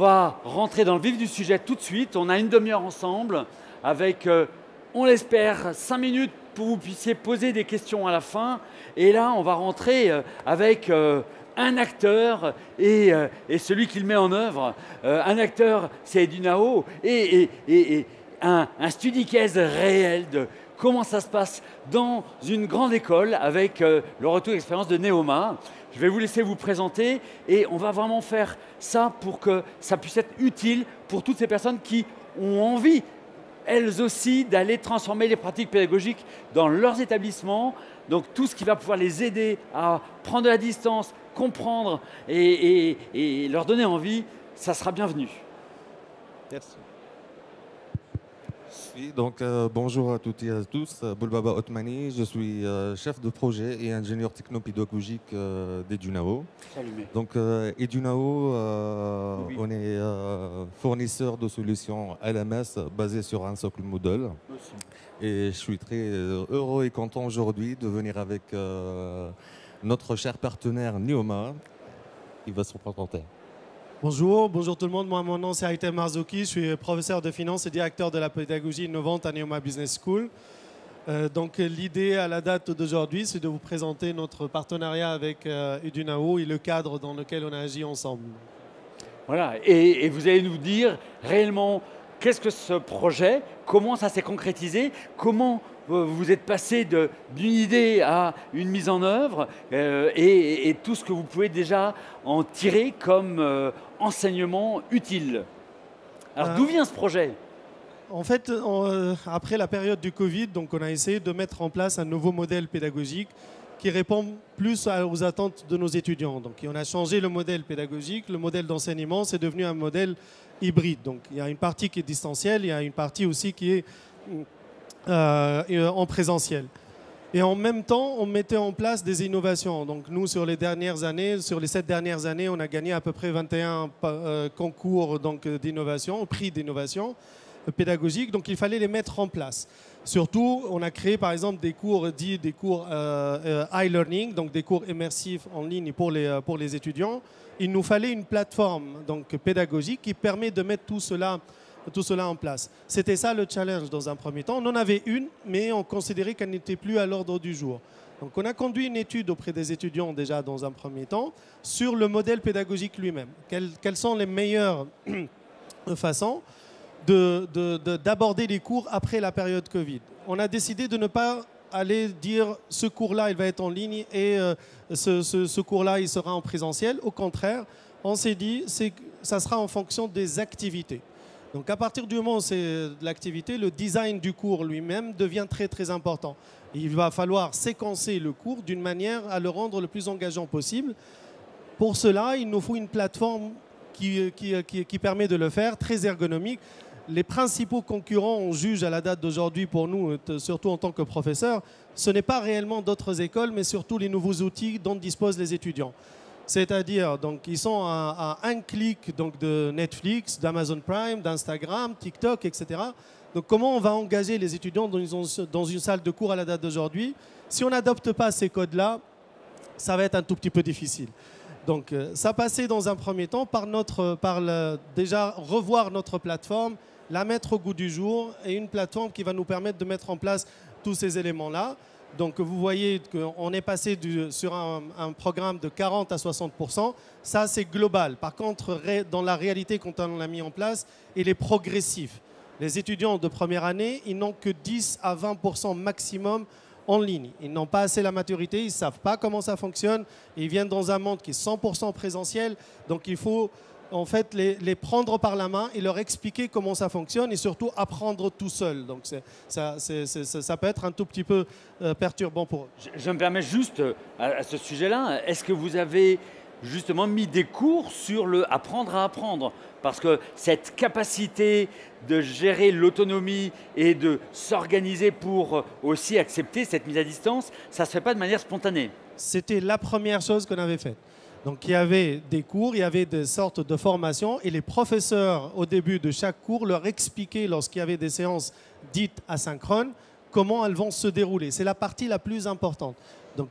va rentrer dans le vif du sujet tout de suite. On a une demi-heure ensemble avec, on l'espère, 5 minutes pour que vous puissiez poser des questions à la fin. Et là, on va rentrer avec un acteur et celui qui le met en œuvre. Un acteur, c'est Edunao, et un study case réel de comment ça se passe dans une grande école avec le retour d'expérience de Neoma. Je vais vous laisser vous présenter et on va vraiment faire ça pour que ça puisse être utile pour toutes ces personnes qui ont envie, elles aussi, d'aller transformer les pratiques pédagogiques dans leurs établissements. Donc tout ce qui va pouvoir les aider à prendre de la distance, comprendre et leur donner envie, ça sera bienvenu. Merci. Oui, donc bonjour à toutes et à tous, Boulbaba Otmani, je suis chef de projet et ingénieur technopédagogique d'Edunao. Salut. Donc Edunao, Oui. on est fournisseur de solutions LMS basées sur un socle Moodle. Aussi. Et je suis très heureux et content aujourd'hui de venir avec notre cher partenaire Neoma, qui va se présenter. Bonjour tout le monde. Moi, mon nom c'est Aitem Marzouki. Je suis professeur de finance et directeur de la pédagogie innovante à Neoma Business School. Donc l'idée à la date d'aujourd'hui, c'est de vous présenter notre partenariat avec Edunao et le cadre dans lequel on a agi ensemble. Voilà, et vous allez nous dire réellement qu'est-ce que ce projet, comment ça s'est concrétisé, comment vous êtes passé d'une idée à une mise en œuvre et tout ce que vous pouvez déjà en tirer comme enseignement utile. Alors d'où vient ce projet ? En fait, après la période du Covid, donc on a essayé de mettre en place un nouveau modèle pédagogique qui répond plus aux attentes de nos étudiants. Donc on a changé le modèle pédagogique, le modèle d'enseignement, c'est devenu un modèle hybride. Donc il y a une partie qui est distancielle, il y a une partie aussi qui est en présentiel. Et en même temps, on mettait en place des innovations. Donc nous, sur les 7 dernières années, on a gagné à peu près 21 concours d'innovation, prix d'innovation pédagogique. Donc il fallait les mettre en place. Surtout, on a créé par exemple des cours e-learning, donc des cours immersifs en ligne pour les étudiants. Il nous fallait une plateforme pédagogique qui permet de mettre tout cela en place. C'était ça le challenge dans un premier temps. On en avait une, mais on considérait qu'elle n'était plus à l'ordre du jour. Donc on a conduit une étude auprès des étudiants déjà dans un premier temps sur le pédagogique lui-même. Quelles sont les meilleures façons d'aborder les cours après la période Covid. On a décidé de ne pas aller dire ce cours-là, il va être en ligne et ce cours-là, il sera en présentiel. Au contraire, on s'est dit que ça sera en fonction des activités. Donc à partir du moment où c'est de l'activité, le design du cours lui-même devient très très important. Il va falloir séquencer le cours d'une manière à le rendre le plus engageant possible. Pour cela, il nous faut une plateforme qui permet de le faire, très ergonomique. Les principaux concurrents, on juge à la date d'aujourd'hui pour nous, surtout en tant que professeurs, ce n'est pas réellement d'autres écoles, mais surtout les nouveaux outils dont disposent les étudiants. C'est-à-dire, ils sont à un clic de Netflix, d'Amazon Prime, d'Instagram, TikTok, etc. Donc comment on va engager les étudiants dans une salle de cours à la date d'aujourd'hui? Si on n'adopte pas ces codes-là, ça va être un tout petit peu difficile. Donc ça passait dans un premier temps par déjà revoir notre plateforme, la mettre au goût du jour et une plateforme qui va nous permettre de mettre en place tous ces éléments-là. Donc vous voyez qu'on est passé sur un programme de 40 à 60%. Ça, c'est global. Par contre, dans la réalité, quand on l'a mis en place, il est progressif. Les étudiants de première année, ils n'ont que 10 à 20% maximum en ligne. Ils n'ont pas assez la maturité, ils ne savent pas comment ça fonctionne. Ils viennent dans un monde qui est 100% présentiel. Donc il faut en fait les prendre par la main et leur expliquer comment ça fonctionne et surtout apprendre tout seul. Donc ça peut être un tout petit peu perturbant pour eux. Je me permets juste à ce sujet-là, est-ce que vous avez justement mis des cours sur le apprendre à apprendre? Parce que cette capacité de gérer l'autonomie et de s'organiser pour aussi accepter cette mise à distance, ça ne se fait pas de manière spontanée. C'était la première chose qu'on avait faite. Donc il y avait des cours, il y avait des sortes de formations et les professeurs, au début de chaque cours, leur expliquaient, lorsqu'il y avait des séances dites asynchrones, comment elles vont se dérouler. C'est la partie la plus importante. Donc,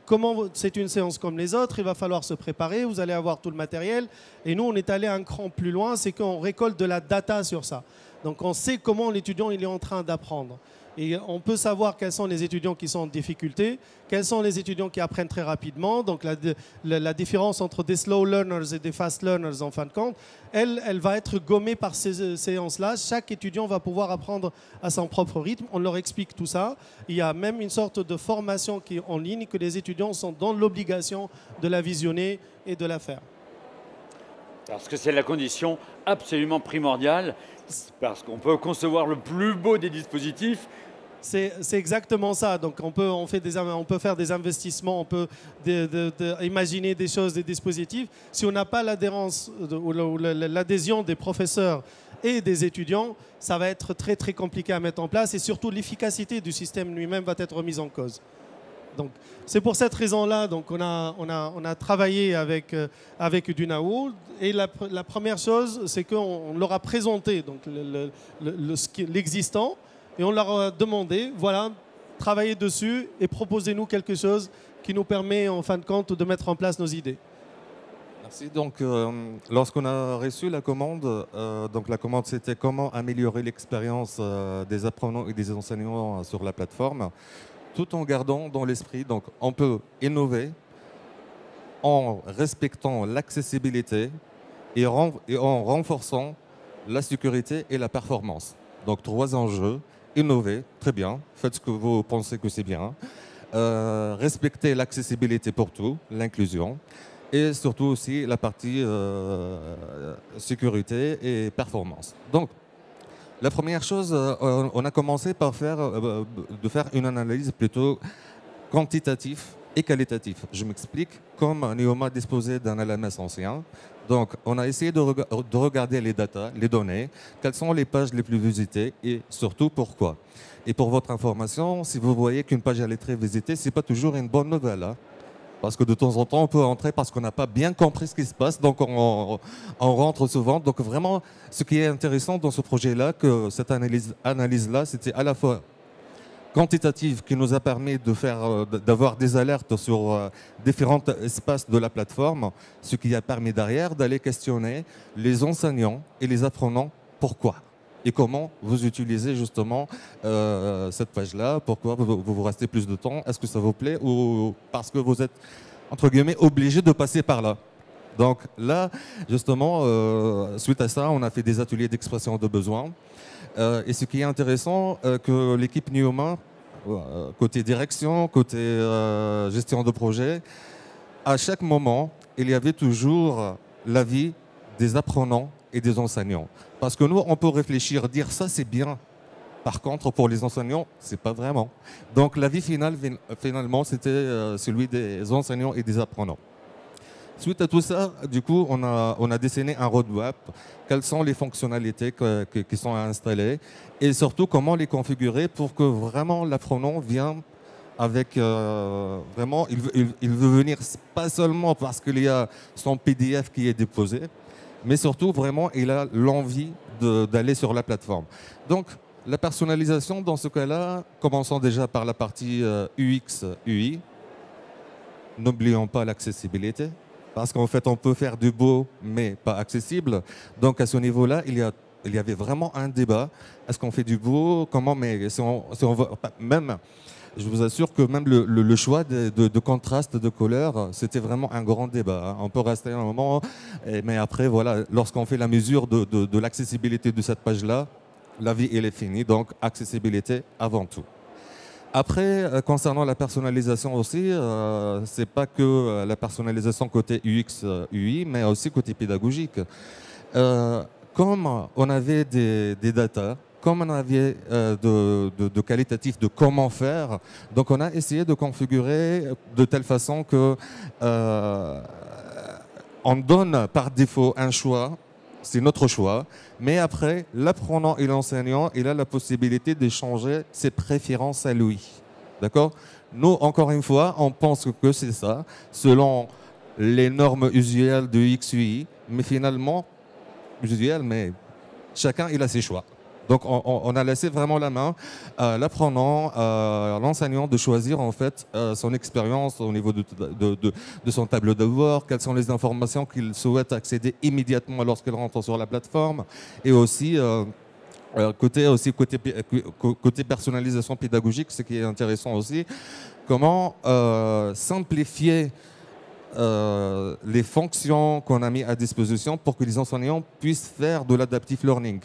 c'est une séance comme les autres, il va falloir se préparer, vous allez avoir tout le matériel. Et nous, on est allé un cran plus loin, c'est qu'on récolte de la data sur ça. Donc, on sait comment l'étudiant il est en train d'apprendre. Et on peut savoir quels sont les étudiants qui sont en difficulté, quels sont les étudiants qui apprennent très rapidement. Donc la différence entre des slow learners et des fast learners, en fin de compte, elle va être gommée par ces séances-là. Chaque étudiant va pouvoir apprendre à son propre rythme. On leur explique tout ça. Il y a même une sorte de formation qui est en ligne que les étudiants sont dans l'obligation de la visionner et de la faire. Parce que c'est la condition absolument primordiale, parce qu'on peut concevoir le plus beau des dispositifs. C'est exactement ça. Donc on peut faire des investissements, on peut imaginer des choses, des dispositifs. Si on n'a pas l'adhérence ou l'adhésion des professeurs et des étudiants, ça va être très très compliqué à mettre en place et surtout l'efficacité du système lui-même va être remise en cause. Donc c'est pour cette raison-là donc on a travaillé avec Dunao et la première chose c'est qu'on leur a présenté donc l'existant. Et on leur a demandé, voilà, travaillez dessus et proposez-nous quelque chose qui nous permet, en fin de compte, de mettre en place nos idées. Merci. Donc, lorsqu'on a reçu la commande, donc la commande c'était comment améliorer l'expérience des apprenants et des enseignants sur la plateforme, tout en gardant dans l'esprit, donc on peut innover en respectant l'accessibilité et en renforçant la sécurité et la performance. Donc 3 enjeux. Innover, très bien, faites ce que vous pensez que c'est bien. Respecter l'accessibilité pour tout, l'inclusion. Et surtout aussi la partie sécurité et performance. Donc, la première chose, on a commencé par faire une analyse plutôt quantitative et qualitative. Je m'explique. Comme Neoma disposait d'un LMS ancien, donc on a essayé de regarder les datas, les données, quelles sont les pages les plus visitées et surtout pourquoi. Et pour votre information, si vous voyez qu'une page est très visitée, ce n'est pas toujours une bonne nouvelle. Hein, parce que de temps en temps, on peut entrer parce qu'on n'a pas bien compris ce qui se passe, donc on rentre souvent. Donc vraiment, ce qui est intéressant dans ce projet-là, que cette analyse-là, c'était à la fois quantitative qui nous a permis d'avoir des alertes sur différents espaces de la plateforme, ce qui a permis derrière d'aller questionner les enseignants et les apprenants pourquoi et comment vous utilisez justement cette page-là, pourquoi vous restez plus de temps, est-ce que ça vous plaît ou parce que vous êtes entre guillemets obligé de passer par là. Donc là, justement, suite à ça, on a fait des ateliers d'expression de besoins. Et ce qui est intéressant, que l'équipe Neoma, côté direction, côté gestion de projet, à chaque moment, il y avait toujours l'avis des apprenants et des enseignants. Parce que nous, on peut réfléchir, dire ça c'est bien. Par contre, pour les enseignants, c'est pas vraiment. Donc l'avis final, finalement, c'était celui des enseignants et des apprenants. Suite à tout ça, du coup, on a dessiné un roadmap. Quelles sont les fonctionnalités qui sont installées et surtout comment les configurer pour que vraiment l'apprenant vienne avec vraiment, il veut venir pas seulement parce qu'il y a son PDF qui est déposé, mais surtout vraiment il a l'envie d'aller sur la plateforme. Donc la personnalisation dans ce cas-là, commençons déjà par la partie UX, UI. N'oublions pas l'accessibilité. Parce qu'en fait, on peut faire du beau, mais pas accessible. Donc, à ce niveau-là, il y avait vraiment un débat. Est-ce qu'on fait du beau? Comment? Mais si on même, je vous assure que même le choix de contraste de couleur, c'était vraiment un grand débat. Hein. On peut rester un moment, mais après, voilà, lorsqu'on fait la mesure de l'accessibilité de cette page-là, la vie, elle est finie. Donc, accessibilité avant tout. Après, concernant la personnalisation aussi, c'est pas que la personnalisation côté UX, UI, mais aussi côté pédagogique. Comme on avait des datas, comme on avait de qualitatif de comment faire, donc on a essayé de configurer de telle façon que on donne par défaut un choix. C'est notre choix. Mais après, l'apprenant et l'enseignant, il a la possibilité d'échanger ses préférences à lui. D'accord? Nous, encore une fois, on pense que c'est ça, selon les normes usuelles de XUI. Mais finalement, usuelles, mais chacun, il a ses choix. Donc on a laissé vraiment la main à l'apprenant, à l'enseignant de choisir en fait son expérience au niveau de son tableau de bord, quelles sont les informations qu'il souhaite accéder immédiatement lorsqu'il rentre sur la plateforme, et aussi côté personnalisation pédagogique, ce qui est intéressant aussi, comment simplifier les fonctions qu'on a mis à disposition pour que les enseignants puissent faire de l'adaptive learning,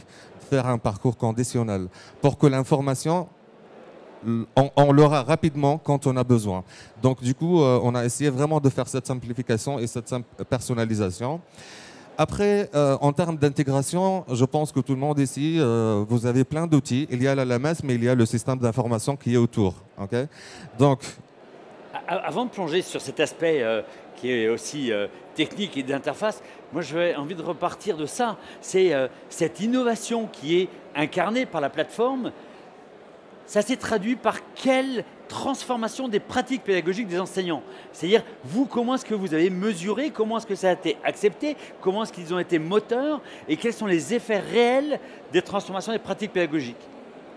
faire un parcours conditionnel, pour que l'information, on l'aura rapidement quand on a besoin. Donc du coup, on a essayé vraiment de faire cette simplification et cette personnalisation. Après, en termes d'intégration, je pense que tout le monde ici, vous avez plein d'outils. Il y a la LMS, mais il y a le système d'information qui est autour. Okay, donc, avant de plonger sur cet aspect qui est aussi technique et d'interface, moi j'avais envie de repartir de ça. C'est cette innovation qui est incarnée par la plateforme. Ça s'est traduit par quelle transformation des pratiques pédagogiques des enseignants? C'est-à-dire, vous, comment est-ce que vous avez mesuré, comment est-ce que ça a été accepté, comment est-ce qu'ils ont été moteurs et quels sont les effets réels des transformations des pratiques pédagogiques?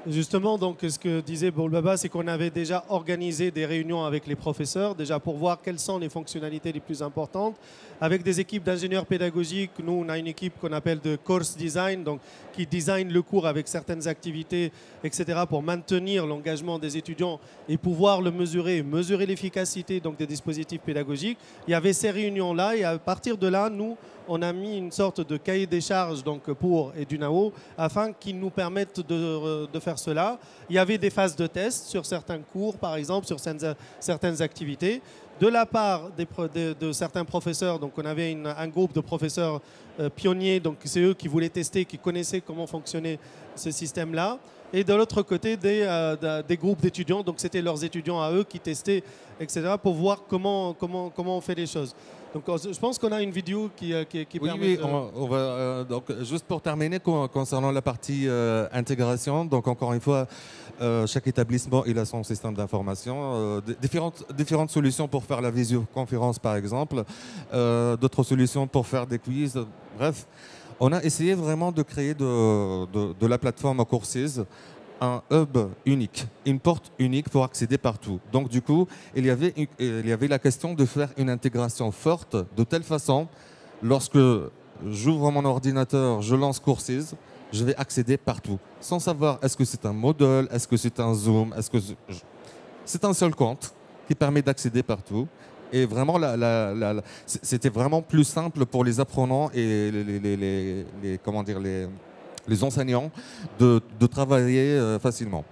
Justement, donc, ce que disait Boulbaba, c'est qu'on avait déjà organisé des réunions avec les professeurs, déjà pour voir quelles sont les fonctionnalités les plus importantes. Avec des équipes d'ingénieurs pédagogiques, nous, on a une équipe qu'on appelle de course design, donc, qui design le cours avec certaines activités, etc., pour maintenir l'engagement des étudiants et pouvoir le mesurer l'efficacité donc, des dispositifs pédagogiques. Il y avait ces réunions-là et à partir de là, nous, on a mis une sorte de cahier des charges donc, pour Edunao afin qu'ils nous permettent de faire cela. Il y avait des phases de test sur certains cours, par exemple, sur certaines activités. De la part de certains professeurs, donc on avait un groupe de professeurs pionniers, donc c'est eux qui voulaient tester, qui connaissaient comment fonctionnait ce système-là. Et de l'autre côté, des groupes d'étudiants, donc c'était leurs étudiants à eux qui testaient, etc., pour voir comment on fait les choses. Donc je pense qu'on a une vidéo qui permet... Oui, on va, donc, juste pour terminer, concernant la partie intégration, donc encore une fois, chaque établissement il a son système d'information, différentes solutions pour faire la visioconférence par exemple, d'autres solutions pour faire des quiz, bref. On a essayé vraiment de créer de la plateforme Courses un hub unique, une porte unique pour accéder partout. Donc du coup, il y avait la question de faire une intégration forte de telle façon, lorsque j'ouvre mon ordinateur, je lance Courses, je vais accéder partout, sans savoir est-ce que c'est un Moodle, est-ce que c'est un Zoom, est-ce que c'est un seul compte qui permet d'accéder partout. Et vraiment, c'était vraiment plus simple pour les apprenants et les enseignants de travailler facilement.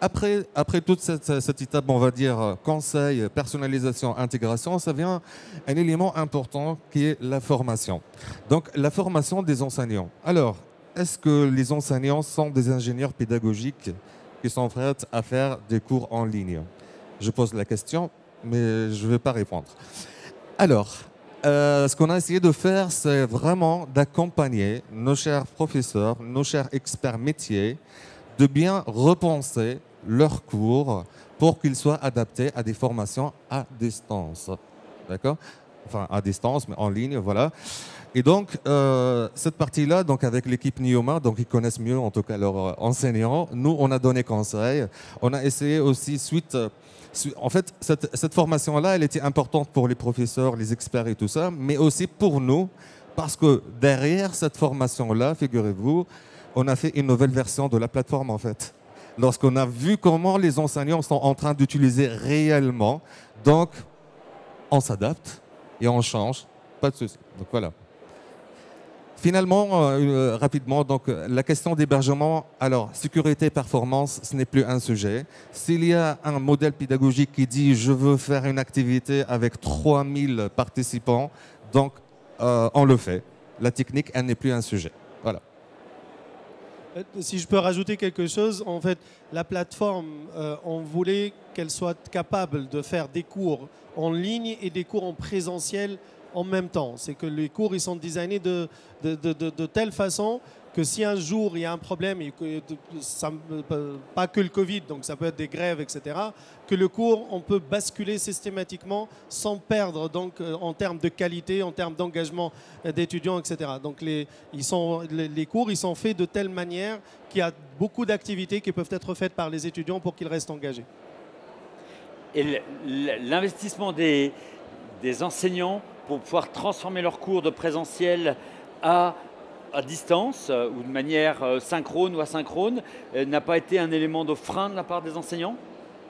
Après toute cette étape, on va dire conseil, personnalisation, intégration, ça vient un élément important qui est la formation. Donc la formation des enseignants. Alors, est-ce que les enseignants sont des ingénieurs pédagogiques qui sont prêts à faire des cours en ligne? Je pose la question, mais je ne vais pas répondre. Alors, ce qu'on a essayé de faire, c'est vraiment d'accompagner nos chers professeurs, nos chers experts métiers, de bien repenser leurs cours pour qu'ils soient adaptés à des formations à distance. D'accord? Enfin, à distance, mais en ligne, voilà. Et donc, cette partie-là, donc avec l'équipe Nioma, donc ils connaissent mieux en tout cas leurs enseignants, nous, on a donné conseil. On a essayé aussi, en fait, cette formation-là, elle était importante pour les professeurs, les experts et tout ça, mais aussi pour nous, parce que derrière cette formation-là, figurez-vous, on a fait une nouvelle version de la plateforme, en fait. Lorsqu'on a vu comment les enseignants sont en train d'utiliser réellement, donc on s'adapte et on change, pas de souci. Donc voilà. Finalement, rapidement, donc, la question d'hébergement, alors sécurité et performance, ce n'est plus un sujet. S'il y a un modèle pédagogique qui dit je veux faire une activité avec 3000 participants, donc on le fait. La technique, elle n'est plus un sujet. Voilà. Si je peux rajouter quelque chose, en fait, la plateforme, on voulait qu'elle soit capable de faire des cours en ligne et des cours en présentiel en même temps. C'est que les cours ils sont designés de telle façon que si un jour il y a un problème, et que pas que le Covid, donc ça peut être des grèves, etc., que le cours, on peut basculer systématiquement sans perdre donc, en termes de qualité, en termes d'engagement d'étudiants, etc. Donc les cours, ils sont faits de telle manière qu'il y a beaucoup d'activités qui peuvent être faites par les étudiants pour qu'ils restent engagés. Et l'investissement des enseignants pour pouvoir transformer leurs cours de présentiel à distance ou de manière synchrone ou asynchrone n'a pas été un élément de frein de la part des enseignants?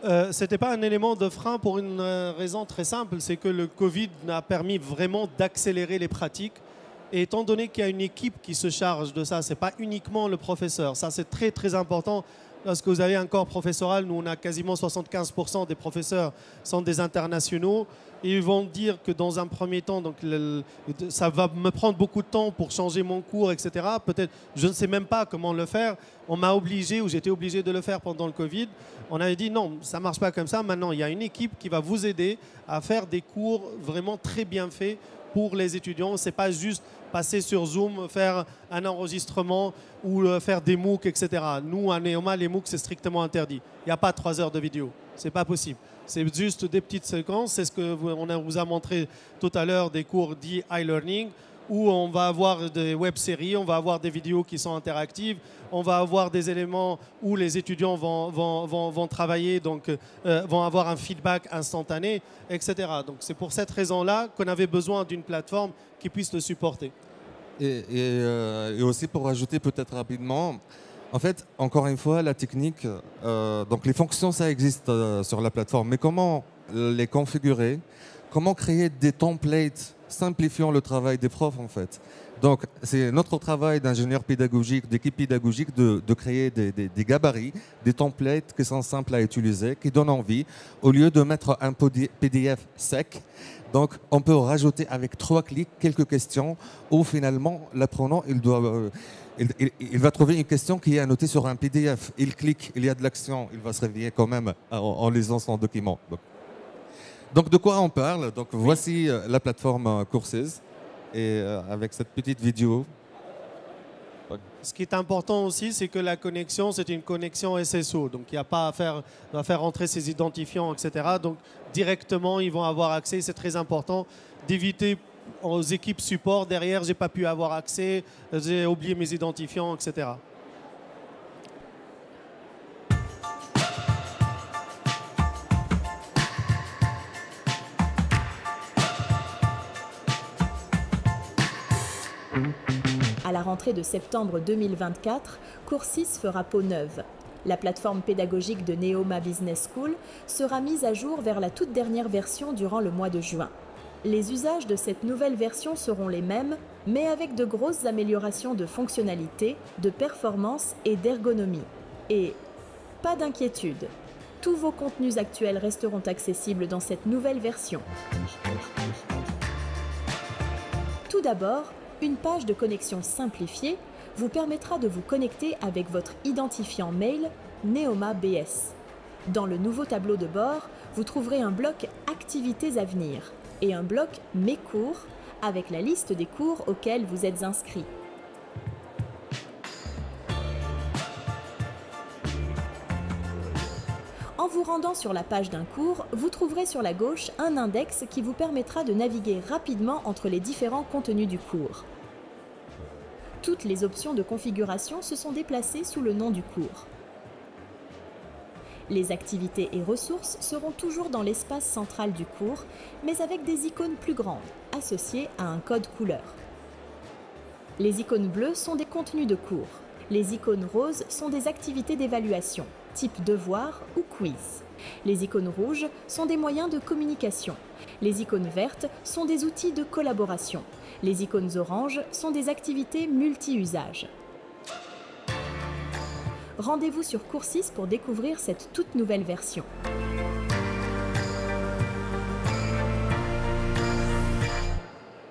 Ce n'était pas un élément de frein pour une raison très simple, c'est que le Covid a permis vraiment d'accélérer les pratiques. Et étant donné qu'il y a une équipe qui se charge de ça, ce n'est pas uniquement le professeur. Ça, c'est très, très important. Lorsque vous avez un corps professoral, nous, on a quasiment 75% des professeurs sont des internationaux. Et ils vont dire que dans un premier temps, donc ça va me prendre beaucoup de temps pour changer mon cours, etc. Peut-être, je ne sais même pas comment le faire. On m'a obligé, ou j'étais obligé de le faire pendant le Covid. On avait dit non, ça ne marche pas comme ça. Maintenant, il y a une équipe qui va vous aider à faire des cours vraiment très bien faits pour les étudiants. Ce n'est pas juste passer sur Zoom, faire un enregistrement ou faire des MOOC, etc. Nous, à Neoma, les MOOC, c'est strictement interdit. Il n'y a pas 3 heures de vidéo. Ce n'est pas possible. C'est juste des petites séquences. C'est ce qu'on vous a montré tout à l'heure, des cours dits e-learning, où on va avoir des web-séries, on va avoir des vidéos qui sont interactives, on va avoir des éléments où les étudiants vont travailler, donc vont avoir un feedback instantané, etc. Donc c'est pour cette raison-là qu'on avait besoin d'une plateforme qui puisse le supporter. Et aussi pour rajouter peut-être rapidement, en fait, encore une fois, la technique, donc les fonctions, ça existe sur la plateforme, mais comment les configurer, comment créer des templates simplifiant le travail des profs, en fait. Donc, c'est notre travail d'ingénieur pédagogique, d'équipe pédagogique, de créer des gabarits, des templates qui sont simples à utiliser, qui donnent envie, au lieu de mettre un PDF sec. Donc, on peut rajouter avec 3 clics quelques questions où finalement, l'apprenant, il va trouver une question qui est annotée sur un PDF. Il clique, il y a de l'action, il va se réveiller quand même en lisant son document. Donc, de quoi on parle? Donc, voici la plateforme Courses et avec cette petite vidéo. Ce qui est important aussi, c'est que la connexion, c'est une connexion SSO. Donc, il n'y a pas à faire entrer ses identifiants, etc. Donc, directement, ils vont avoir accès. C'est très important d'éviter aux équipes support. Derrière, je n'ai pas pu avoir accès, j'ai oublié mes identifiants, etc. À la rentrée de septembre 2024, Courses fera peau neuve. La plateforme pédagogique de Neoma Business School sera mise à jour vers la toute dernière version durant le mois de juin. Les usages de cette nouvelle version seront les mêmes, mais avec de grosses améliorations de fonctionnalité, de performance et d'ergonomie. Et pas d'inquiétude, tous vos contenus actuels resteront accessibles dans cette nouvelle version. Tout d'abord, une page de connexion simplifiée vous permettra de vous connecter avec votre identifiant mail Neoma BS. Dans le nouveau tableau de bord, vous trouverez un bloc Activités à venir et un bloc Mes cours avec la liste des cours auxquels vous êtes inscrit. En vous rendant sur la page d'un cours, vous trouverez sur la gauche un index qui vous permettra de naviguer rapidement entre les différents contenus du cours. Toutes les options de configuration se sont déplacées sous le nom du cours. Les activités et ressources seront toujours dans l'espace central du cours, mais avec des icônes plus grandes, associées à un code couleur. Les icônes bleues sont des contenus de cours. Les icônes roses sont des activités d'évaluation, type devoir ou quiz. Les icônes rouges sont des moyens de communication. Les icônes vertes sont des outils de collaboration. Les icônes oranges sont des activités multi-usages. Rendez-vous sur Courses pour découvrir cette toute nouvelle version.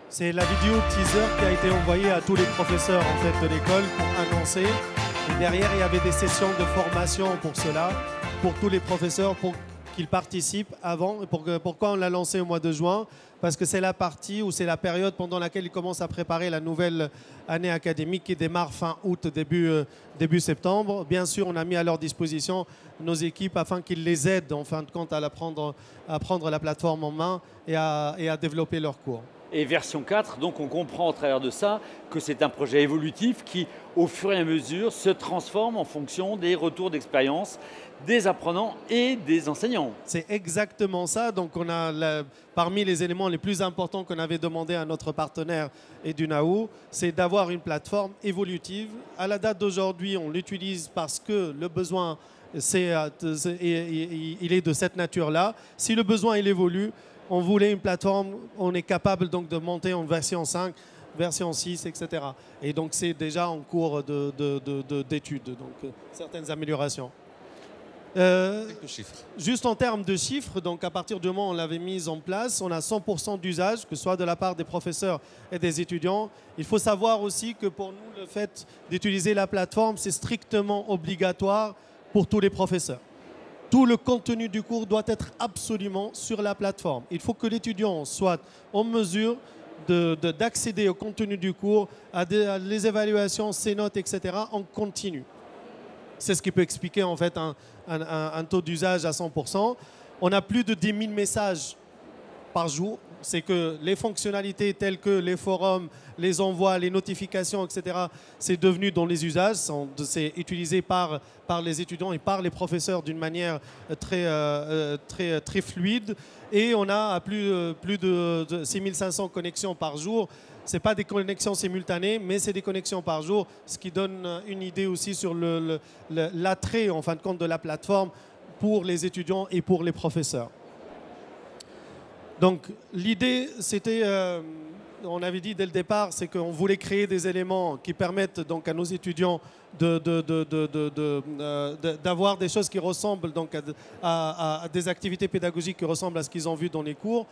C'est la vidéo teaser qui a été envoyée à tous les professeurs en fait, de l'école pour annoncer. Et derrière, il y avait des sessions de formation pour cela, pour tous les professeurs, pour qu'ils participent avant. Pourquoi on l'a lancé au mois de juin? Parce que c'est la partie ou c'est la période pendant laquelle ils commencent à préparer la nouvelle année académique qui démarre fin août, début septembre. Bien sûr, on a mis à leur disposition nos équipes afin qu'ils les aident en fin de compte à prendre la plateforme en main et à développer leurs cours. Et version 4, donc on comprend au travers de ça que c'est un projet évolutif qui, au fur et à mesure, se transforme en fonction des retours d'expérience des apprenants et des enseignants. C'est exactement ça. Donc on a parmi les éléments les plus importants qu'on avait demandé à notre partenaire EduNaU, c'est d'avoir une plateforme évolutive. À la date d'aujourd'hui, on l'utilise parce que le besoin il est de cette nature-là. Si le besoin il évolue, on voulait une plateforme, on est capable donc de monter en version 5, version 6, etc. Et donc c'est déjà en cours d'études, donc certaines améliorations. Quelques chiffres. Juste en termes de chiffres, donc à partir du moment où on l'avait mise en place, on a 100% d'usage, que ce soit de la part des professeurs et des étudiants. Il faut savoir aussi que pour nous, le fait d'utiliser la plateforme, c'est strictement obligatoire pour tous les professeurs. Tout le contenu du cours doit être absolument sur la plateforme. Il faut que l'étudiant soit en mesure d'accéder au contenu du cours, à les évaluations, ses notes, etc. en continu. C'est ce qui peut expliquer en fait un taux d'usage à 100%. On a plus de 10 000 messages par jour. C'est que les fonctionnalités telles que les forums, les envois, les notifications, etc., c'est devenu dans les usages, c'est utilisé par les étudiants et par les professeurs d'une manière très fluide. Et on a plus de 6500 connexions par jour. Ce n'est pas des connexions simultanées, mais c'est des connexions par jour, ce qui donne une idée aussi sur l'attrait, en fin de compte, de la plateforme pour les étudiants et pour les professeurs. Donc l'idée, c'était, on avait dit dès le départ, c'est qu'on voulait créer des éléments qui permettent donc à nos étudiants d'avoir des choses qui ressemblent donc à des activités pédagogiques qui ressemblent à ce qu'ils ont vu dans les cours,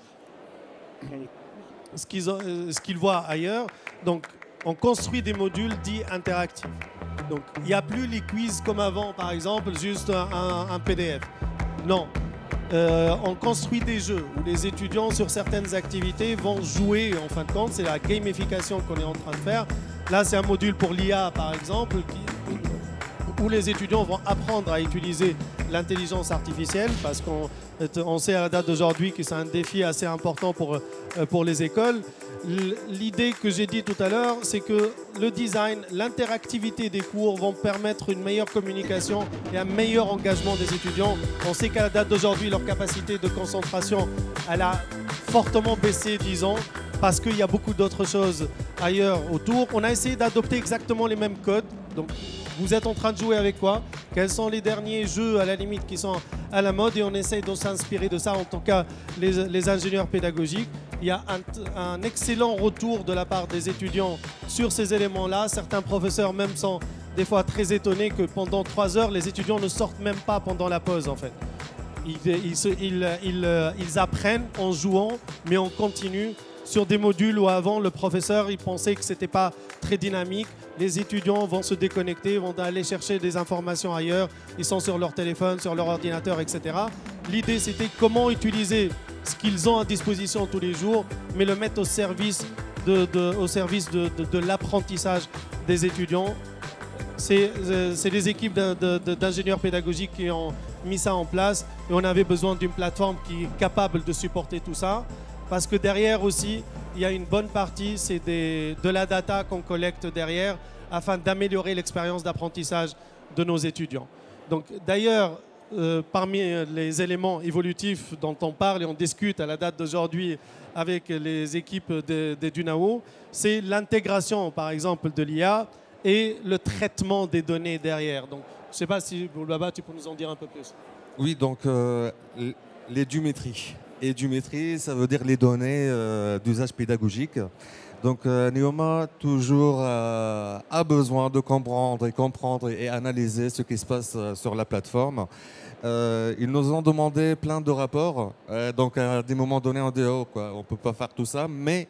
ce qu'ils voient ailleurs. Donc on construit des modules dits interactifs. Donc il n'y a plus les quiz comme avant, par exemple, juste un PDF. Non. On construit des jeux où les étudiants sur certaines activités vont jouer en fin de compte. C'est la gamification qu'on est en train de faire. Là, c'est un module pour l'IA, par exemple, où les étudiants vont apprendre à utiliser l'intelligence artificielle parce qu'on sait à la date d'aujourd'hui que c'est un défi assez important pour les écoles. L'idée que j'ai dit tout à l'heure, c'est que le design, l'interactivité des cours vont permettre une meilleure communication et un meilleur engagement des étudiants. On sait qu'à la date d'aujourd'hui, leur capacité de concentration, elle a fortement baissé, disons, parce qu'il y a beaucoup d'autres choses ailleurs autour. On a essayé d'adopter exactement les mêmes codes. Donc, vous êtes en train de jouer avec quoi? Quels sont les derniers jeux à la limite qui sont à la mode? Et on essaye de s'inspirer de ça, en tout cas les ingénieurs pédagogiques. Il y a un excellent retour de la part des étudiants sur ces éléments-là. Certains professeurs même sont des fois très étonnés que pendant 3 heures, les étudiants ne sortent même pas pendant la pause en fait. Ils apprennent en jouant, mais en continu sur des modules où avant le professeur il pensait que ce n'était pas très dynamique. Les étudiants vont se déconnecter, vont aller chercher des informations ailleurs. Ils sont sur leur téléphone, sur leur ordinateur, etc. L'idée, c'était comment utiliser ce qu'ils ont à disposition tous les jours, mais le mettre au service de l'apprentissage des étudiants. C'est les équipes d'ingénieurs pédagogiques qui ont mis ça en place et on avait besoin d'une plateforme qui est capable de supporter tout ça. Parce que derrière aussi, il y a une bonne partie, c'est de la data qu'on collecte derrière afin d'améliorer l'expérience d'apprentissage de nos étudiants. Donc d'ailleurs, parmi les éléments évolutifs dont on parle et on discute à la date d'aujourd'hui avec les équipes d'EduNaU, c'est l'intégration par exemple de l'IA et le traitement des données derrière. Donc je ne sais pas si Boulbaba, tu peux nous en dire un peu plus. Oui, donc l'édumétrie. Édumétrie, ça veut dire les données d'usage pédagogique. Donc Neoma toujours a besoin de comprendre et analyser ce qui se passe sur la plateforme. Ils nous ont demandé plein de rapports. Donc à des moments donnés, on dit oh, quoi, on ne peut pas faire tout ça. Mais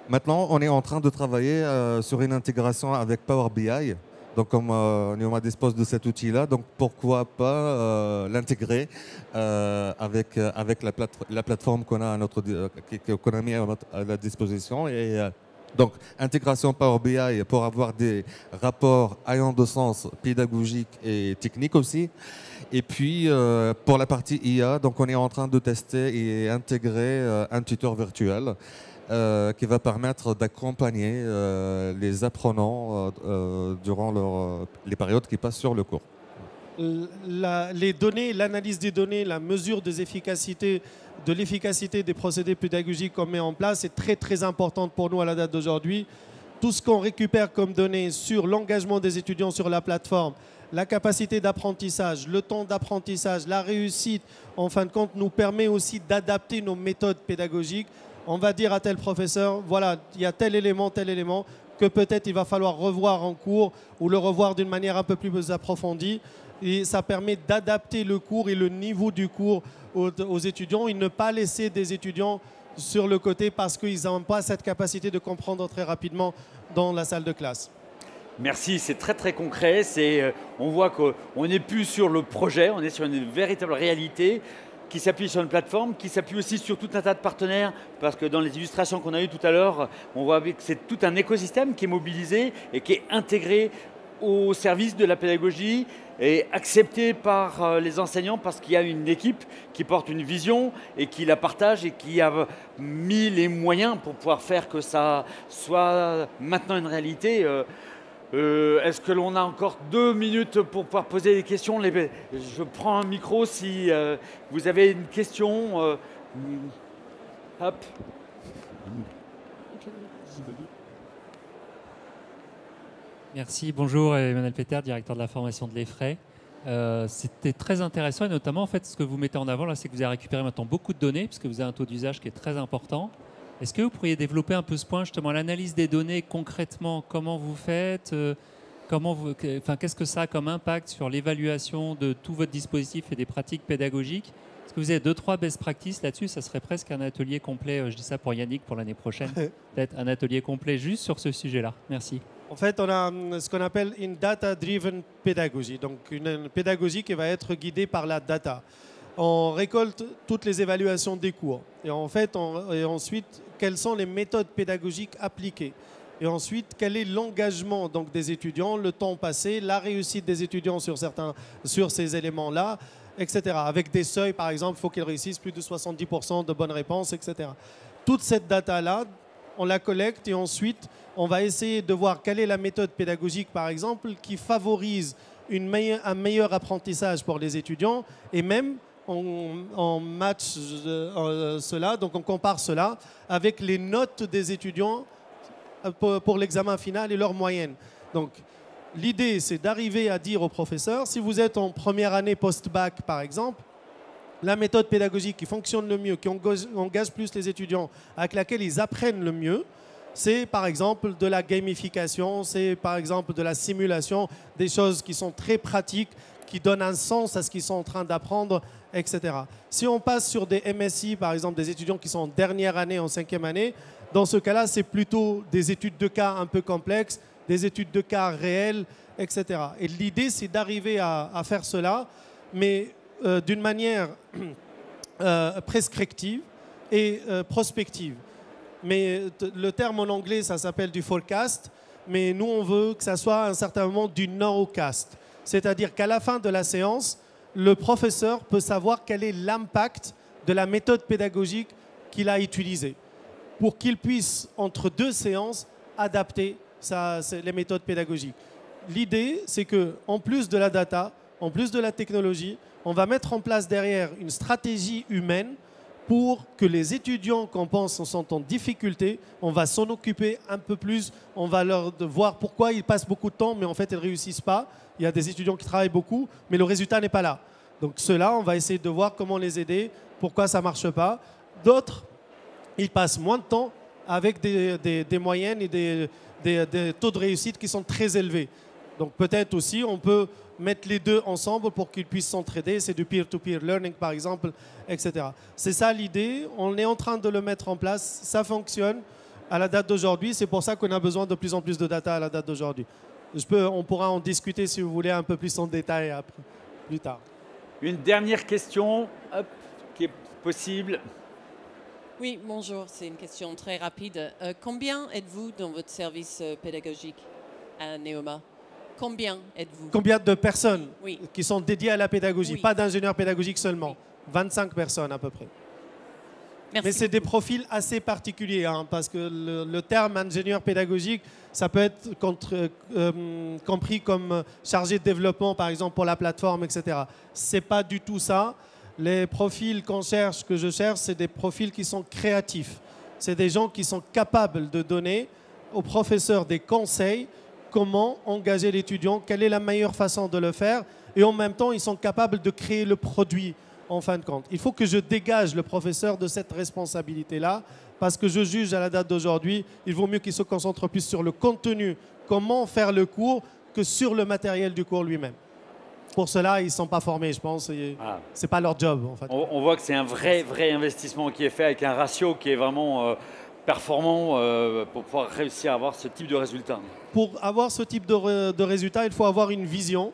maintenant, on est en train de travailler sur une intégration avec Power BI. Donc, comme Neoma dispose de cet outil-là, donc pourquoi pas l'intégrer avec la plateforme qu'on a, qu'on a mis à la disposition. Et donc, intégration Power BI pour avoir des rapports ayant de sens pédagogiques et techniques aussi. Et puis, pour la partie IA, donc on est en train de tester et intégrer un tuteur virtuel qui va permettre d'accompagner les apprenants durant les périodes qui passent sur le cours. Les données, l'analyse des données, la mesure de l'efficacité des procédés pédagogiques qu'on met en place est très très importante pour nous à la date d'aujourd'hui. Tout ce qu'on récupère comme données sur l'engagement des étudiants sur la plateforme, la capacité d'apprentissage, le temps d'apprentissage, la réussite, en fin de compte, nous permet aussi d'adapter nos méthodes pédagogiques. On va dire à tel professeur, voilà, il y a tel élément, que peut-être il va falloir revoir en cours ou le revoir d'une manière un peu plus approfondie. Et ça permet d'adapter le cours et le niveau du cours aux étudiants et ne pas laisser des étudiants sur le côté parce qu'ils n'ont pas cette capacité de comprendre très rapidement dans la salle de classe. Merci, c'est très très concret. On voit qu'on n'est plus sur le projet, on est sur une véritable réalité qui s'appuie sur une plateforme, qui s'appuie aussi sur tout un tas de partenaires, parce que dans les illustrations qu'on a eues tout à l'heure, on voit que c'est tout un écosystème qui est mobilisé et qui est intégré au service de la pédagogie et accepté par les enseignants parce qu'il y a une équipe qui porte une vision et qui la partage et qui a mis les moyens pour pouvoir faire que ça soit maintenant une réalité. Est-ce que l'on a encore 2 minutes pour pouvoir poser des questions? Je prends un micro si vous avez une question. Hop. Merci, bonjour Emmanuel Peter, directeur de la formation de l'EFRAY. C'était très intéressant et notamment en fait ce que vous mettez en avant là, c'est que vous avez récupéré maintenant beaucoup de données puisque vous avez un taux d'usage qui est très important. Est-ce que vous pourriez développer un peu ce point justement, l'analyse des données concrètement, comment vous faites, qu'est-ce que ça a comme impact sur l'évaluation de tout votre dispositif et des pratiques pédagogiques? Est-ce que vous avez 2-3 best practices là-dessus? Ça serait presque un atelier complet, je dis ça pour Yannick pour l'année prochaine, peut-être un atelier complet juste sur ce sujet-là. Merci. En fait, on a ce qu'on appelle une data-driven pédagogie, donc une pédagogie qui va être guidée par la data. On récolte toutes les évaluations des cours et en fait, ensuite, quelles sont les méthodes pédagogiques appliquées et ensuite, quel est l'engagement donc des étudiants, le temps passé, la réussite des étudiants sur ces éléments-là, etc. Avec des seuils, par exemple, il faut qu'ils réussissent plus de 70% de bonnes réponses, etc. Toute cette data-là, on la collecte et ensuite, on va essayer de voir quelle est la méthode pédagogique, par exemple, qui favorise un meilleur apprentissage pour les étudiants et même on match cela, donc on compare cela avec les notes des étudiants pour l'examen final et leur moyenne. Donc l'idée, c'est d'arriver à dire aux professeurs, si vous êtes en première année post-bac, par exemple, la méthode pédagogique qui fonctionne le mieux, qui engage plus les étudiants, avec laquelle ils apprennent le mieux, c'est par exemple de la gamification, c'est par exemple de la simulation, des choses qui sont très pratiques, qui donnent un sens à ce qu'ils sont en train d'apprendre, etc. Si on passe sur des MSI, par exemple des étudiants qui sont en dernière année, en 5e année, dans ce cas-là, c'est plutôt des études de cas un peu complexes, des études de cas réelles, etc. Et l'idée, c'est d'arriver à faire cela, mais d'une manière prescriptive et prospective. Mais le terme en anglais, ça s'appelle du forecast, mais nous, on veut que ça soit à un certain moment du nowcast. C'est-à-dire qu'à la fin de la séance, le professeur peut savoir quel est l'impact de la méthode pédagogique qu'il a utilisée pour qu'il puisse, entre 2 séances, adapter les méthodes pédagogiques. L'idée, c'est qu'en plus de la data, en plus de la technologie, on va mettre en place derrière une stratégie humaine pour que les étudiants qu'on pense sont en difficulté, on va s'en occuper un peu plus, on va leur voir pourquoi ils passent beaucoup de temps, mais en fait, ils ne réussissent pas. Il y a des étudiants qui travaillent beaucoup, mais le résultat n'est pas là. Donc ceux-là, on va essayer de voir comment les aider, pourquoi ça ne marche pas. D'autres, ils passent moins de temps avec des moyennes et des taux de réussite qui sont très élevés. Donc peut-être aussi, on peut mettre les deux ensemble pour qu'ils puissent s'entraider. C'est du peer-to-peer learning, par exemple, etc. C'est ça l'idée. On est en train de le mettre en place. Ça fonctionne à la date d'aujourd'hui. C'est pour ça qu'on a besoin de plus en plus de data à la date d'aujourd'hui. On pourra en discuter si vous voulez un peu plus en détail après, plus tard. Une dernière question, hop, qui est possible. Oui, bonjour, c'est une question très rapide. Combien êtes-vous dans votre service pédagogique à Neoma? Combien êtes-vous? Combien de personnes Oui. qui sont dédiées à la pédagogie? Oui. Pas d'ingénieurs pédagogiques seulement. Oui. 25 personnes à peu près. Merci Mais c'est des beaucoup. profils assez particuliers, hein, parce que le terme ingénieur pédagogique, ça peut être compris comme chargé de développement, par exemple, pour la plateforme, etc. Ce n'est pas du tout ça. Les profils que je cherche, c'est des profils qui sont créatifs. C'est des gens qui sont capables de donner aux professeurs des conseils, comment engager l'étudiant, quelle est la meilleure façon de le faire, et en même temps, ils sont capables de créer le produit en fin de compte. Il faut que je dégage le professeur de cette responsabilité-là, parce que je juge à la date d'aujourd'hui, il vaut mieux qu'il se concentre plus sur le contenu, comment faire le cours, que sur le matériel du cours lui-même. Pour cela, ils ne sont pas formés, je pense. Ah. Ce n'est pas leur job, en fait. On voit que c'est un vrai investissement qui est fait avec un ratio qui est vraiment performant pour pouvoir réussir à avoir ce type de résultat. Pour avoir ce type de résultat, il faut avoir une vision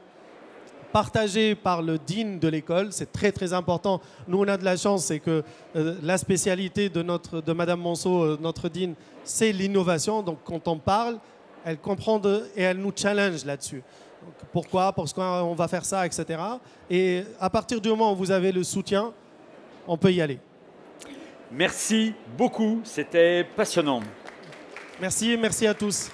partagée par le dean de l'école. C'est très, très important. Nous, on a de la chance, c'est que la spécialité de Madame Monceau, notre dean, c'est l'innovation. Donc, quand on parle, elle comprend et elle nous challenge là-dessus. Pourquoi? Parce qu'on va faire ça, etc. Et à partir du moment où vous avez le soutien, on peut y aller. Merci beaucoup, c'était passionnant. Merci à tous.